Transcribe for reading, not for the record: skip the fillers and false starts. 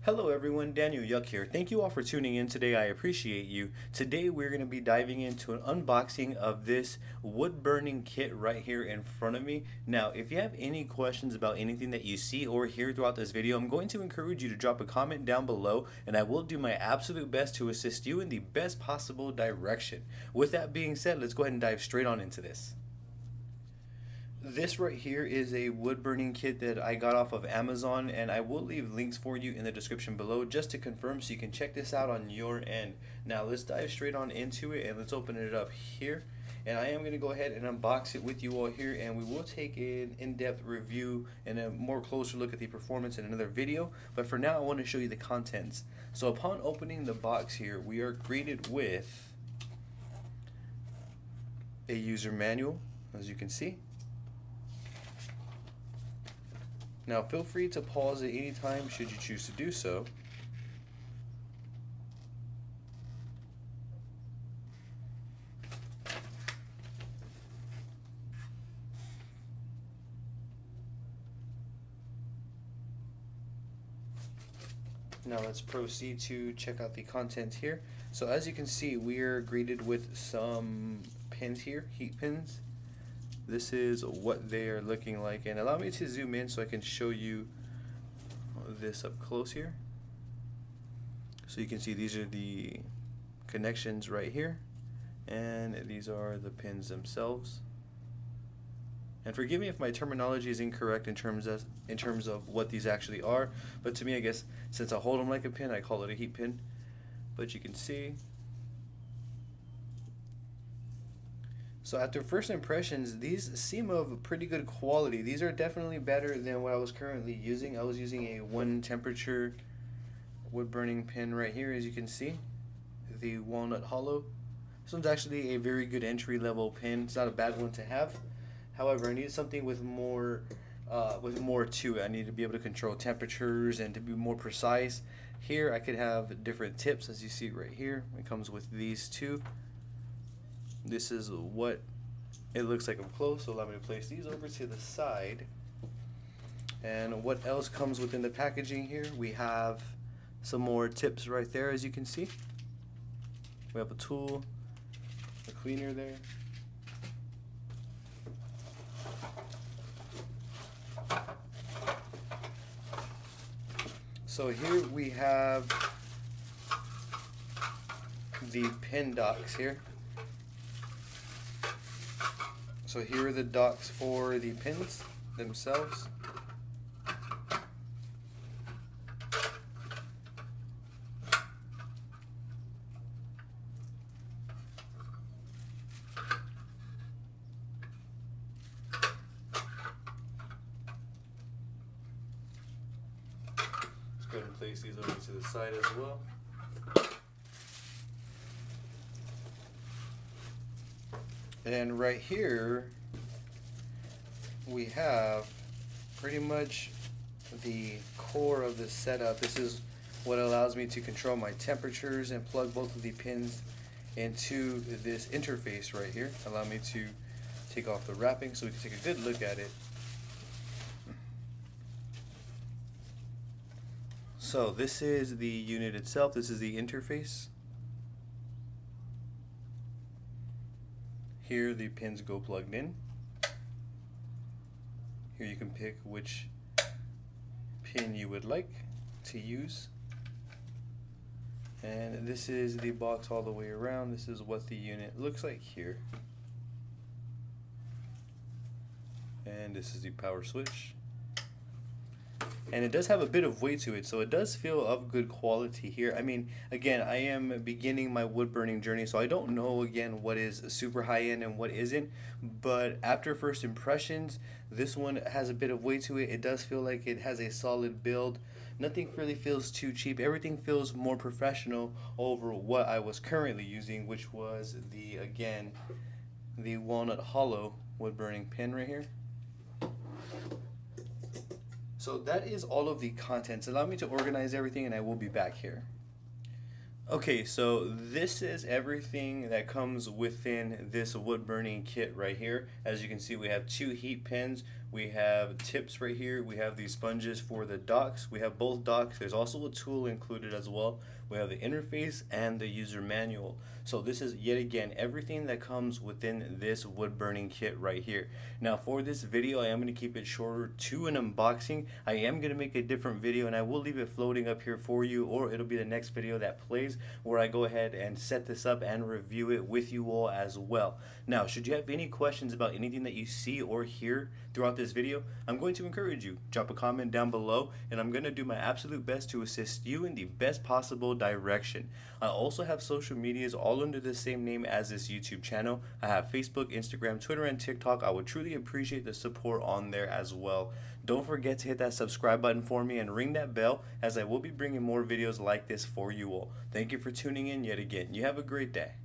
Hello everyone, Daniel Yuck here. Thank you all for tuning in today. I appreciate you. Today we're going to be diving into an unboxing of this wood burning kit right here in front of me. Now, if you have any questions about anything that you see or hear throughout this video, I'm going to encourage you to drop a comment down below and I will do my absolute best to assist you in the best possible direction. With that being said, let's go ahead and dive straight on into this. This right here is a wood burning kit that I got off of Amazon, and I will leave links for you in the description below just to confirm so you can check this out on your end. Now let's dive straight on into it and let's open it up here. And I am going to go ahead and unbox it with you all here, and we will take an in-depth review and a more closer look at the performance in another video. But for now I want to show you the contents. So upon opening the box here, we are greeted with a user manual, as you can see. Now feel free to pause at any time should you choose to do so. Now let's proceed to check out the content here. So as you can see, we are greeted with some pins here, heat pins. This is what they are looking like, and allow me to zoom in so I can show you this up close here. So you can see these are the connections right here, and these are the pins themselves. And forgive me if my terminology is incorrect in terms of what these actually are, but to me, I guess since I hold them like a pin, I call it a heat pin. But you can see. So after first impressions, these seem of pretty good quality. These are definitely better than what I was currently using. I was using a 1 temperature wood burning pin right here, as you can see, the walnut hollow. This one's actually a very good entry level pin. It's not a bad one to have. However, I need something with more to it. I need to be able to control temperatures and to be more precise. Here I could have different tips, as you see right here. It comes with these two. This is what it looks like up close, so allow me to place these over to the side. And what else comes within the packaging here? We have some more tips right there, as you can see. We have a tool, a cleaner there. So here we have the pin docks here. So here are the docks for the pins themselves. Let's go ahead and place these over to the side as well. And right here we have pretty much the core of this setup. This is what allows me to control my temperatures and plug both of the pins into this interface right here. Allow me to take off the wrapping so we can take a good look at it. So this is the unit itself. This is the interface. Here the pins go plugged in. Here you can pick which pin you would like to use. And this is the box all the way around. This is what the unit looks like here. And this is the power switch. And it does have a bit of weight to it, so it does feel of good quality here. I mean, again, I am beginning my wood burning journey, so I don't know, again, what is super high end and what isn't. But after first impressions, this one has a bit of weight to it. It does feel like it has a solid build. Nothing really feels too cheap. Everything feels more professional over what I was currently using, which was again, the walnut hollow wood burning pin right here. So that is all of the contents. Allow me to organize everything and I will be back here. Okay, so this is everything that comes within this wood burning kit right here. As you can see, we have 2 heat pins. We have tips right here. We have these sponges for the docks. We have both docks. There's also a tool included as well. We have the interface and the user manual. So this is yet again everything that comes within this wood burning kit right here. Now for this video, I am going to keep it shorter to an unboxing. I am going to make a different video and I will leave it floating up here for you, or it'll be the next video that plays where I go ahead and set this up and review it with you all as well. Now, should you have any questions about anything that you see or hear throughout this video, I'm going to encourage you. Drop a comment down below and I'm going to do my absolute best to assist you in the best possible direction. I also have social medias all under the same name as this YouTube channel. I have Facebook, Instagram, Twitter, and TikTok. I would truly appreciate the support on there as well. Don't forget to hit that subscribe button for me and ring that bell, as I will be bringing more videos like this for you all. Thank you for tuning in yet again. You have a great day.